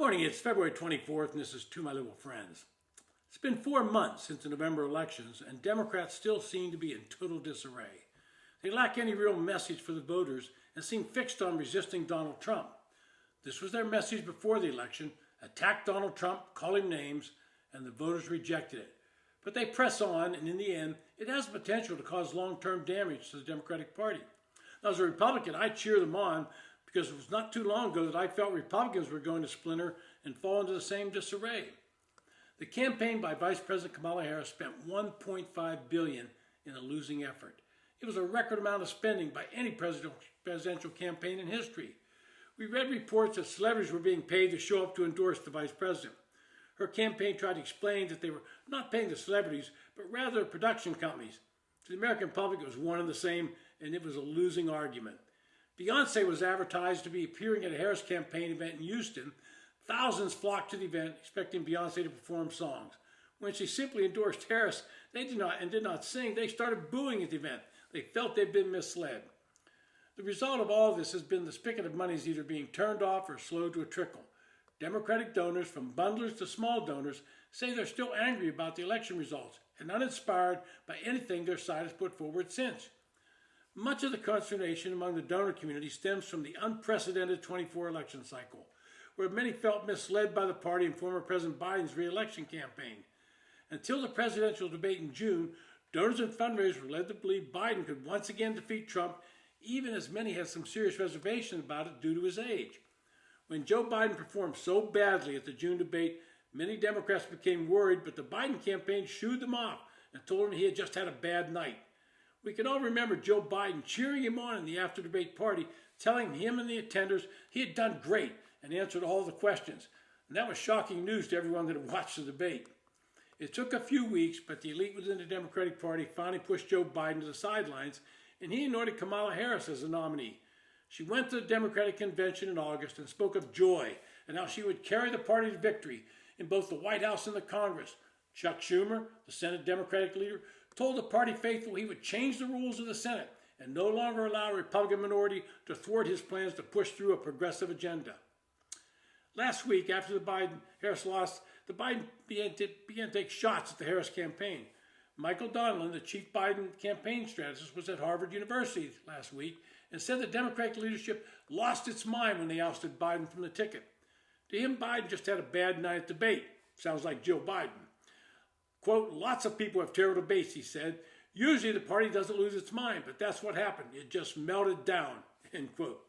Morning, it's February 24th, and this is To My Little Friends. It's been 4 months since the November elections, and Democrats still seem to be in total disarray. They lack any real message for the voters and seem fixed on resisting Donald Trump. This was their message before the election: attack Donald Trump, call him names, and the voters rejected it. But they press on, and in the end, it has the potential to cause long-term damage to the Democratic Party. Now, as a Republican, I cheer them on, because it was not too long ago that I felt Republicans were going to splinter and fall into the same disarray. The campaign by Vice President Kamala Harris spent $1.5 billion in a losing effort. It was a record amount of spending by any presidential campaign in history. We read reports that celebrities were being paid to show up to endorse the vice president. Her campaign tried to explain that they were not paying the celebrities, but rather production companies. To the American public, it was one and the same, and it was a losing argument. Beyonce was advertised to be appearing at a Harris campaign event in Houston. Thousands flocked to the event, expecting Beyonce to perform songs. When she simply endorsed Harris, they did not sing. They started booing at the event. They felt they'd been misled. The result of all this has been the spigot of money is either being turned off or slowed to a trickle. Democratic donors, from bundlers to small donors, say they're still angry about the election results and uninspired by anything their side has put forward since. Much of the consternation among the donor community stems from the unprecedented 24 election cycle, where many felt misled by the party and former President Biden's re-election campaign. Until the presidential debate in June, donors and fundraisers were led to believe Biden could once again defeat Trump, even as many had some serious reservations about it due to his age. When Joe Biden performed so badly at the June debate, many Democrats became worried, but the Biden campaign shooed them off and told him he had just had a bad night. We can all remember Joe Biden cheering him on in the after-debate party, telling him and the attenders he had done great and answered all the questions. And that was shocking news to everyone that had watched the debate. It took a few weeks, but the elite within the Democratic Party finally pushed Joe Biden to the sidelines, and he anointed Kamala Harris as the nominee. She went to the Democratic convention in August and spoke of joy and how she would carry the party to victory in both the White House and the Congress. Chuck Schumer, the Senate Democratic leader, told the party faithful he would change the rules of the Senate and no longer allow a Republican minority to thwart his plans to push through a progressive agenda. Last week, after the Biden-Harris loss, the Biden began to take shots at the Harris campaign. Michael Donilon, the chief Biden campaign strategist, was at Harvard University last week and said the Democratic leadership lost its mind when they ousted Biden from the ticket. To him, Biden just had a bad night at debate. Sounds like Joe Biden. Quote, lots of people have terrible debates, he said. Usually the party doesn't lose its mind, but that's what happened. It just melted down, end quote.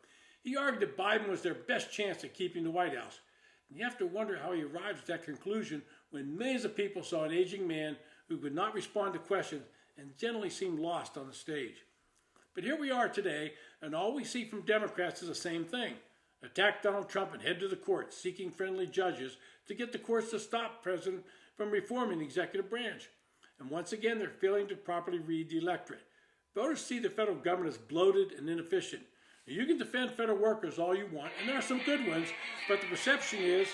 He argued that Biden was their best chance at keeping the White House. And you have to wonder how he arrived at that conclusion when millions of people saw an aging man who could not respond to questions and generally seemed lost on the stage. But here we are today, and all we see from Democrats is the same thing. Attack Donald Trump and head to the courts, seeking friendly judges to get the courts to stop the president from reforming the executive branch. And once again, they're failing to properly read the electorate. Voters see the federal government as bloated and inefficient. Now, you can defend federal workers all you want, and there are some good ones, but the perception is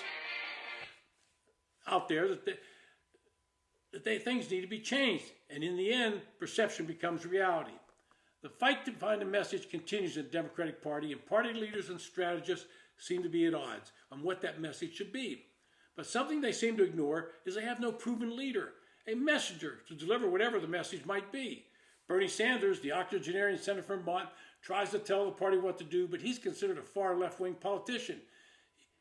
out there that things need to be changed. And in the end, perception becomes reality. The fight to find a message continues in the Democratic Party, and party leaders and strategists seem to be at odds on what that message should be. But something they seem to ignore is they have no proven leader, a messenger to deliver whatever the message might be. Bernie Sanders, the octogenarian senator from Vermont, tries to tell the party what to do, but he's considered a far left-wing politician.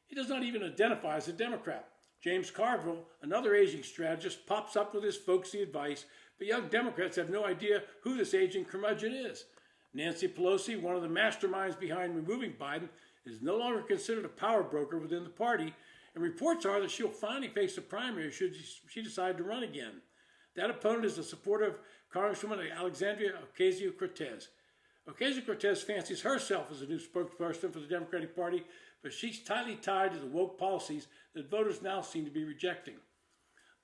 He does not even identify as a Democrat. James Carville, another aging strategist, pops up with his folksy advice, but young Democrats have no idea who this aging curmudgeon is. Nancy Pelosi, one of the masterminds behind removing Biden, is no longer considered a power broker within the party, and reports are that she'll finally face a primary should she decide to run again. That opponent is the supporter of Congresswoman Alexandria Ocasio-Cortez. Ocasio-Cortez fancies herself as a new spokesperson for the Democratic Party, but she's tightly tied to the woke policies that voters now seem to be rejecting.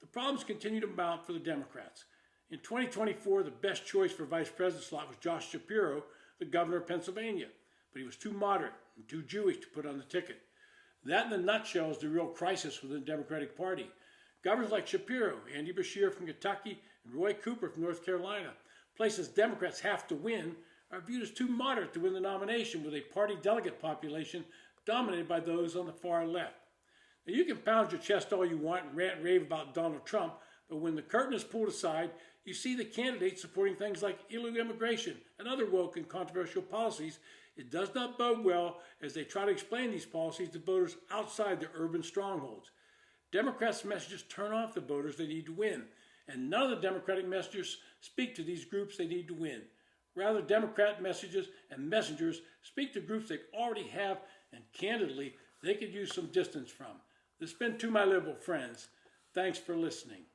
The problems continue to mount for the Democrats. In 2024, the best choice for vice president slot was Josh Shapiro, the governor of Pennsylvania, but he was too moderate and too Jewish to put on the ticket. That in a nutshell is the real crisis within the Democratic Party. Governors like Shapiro, Andy Beshear from Kentucky, and Roy Cooper from North Carolina, places Democrats have to win, are viewed as too moderate to win the nomination with a party delegate population dominated by those on the far left. Now, you can pound your chest all you want and rant and rave about Donald Trump, but when the curtain is pulled aside, you see the candidates supporting things like illegal immigration and other woke and controversial policies. It does not bode well as they try to explain these policies to voters outside their urban strongholds. Democrats' messages turn off the voters they need to win, and none of the Democratic messengers speak to these groups they need to win. Rather, Democrat messages and messengers speak to groups they already have and, candidly, they could use some distance from. This has been To My Liberal Friends. Thanks for listening.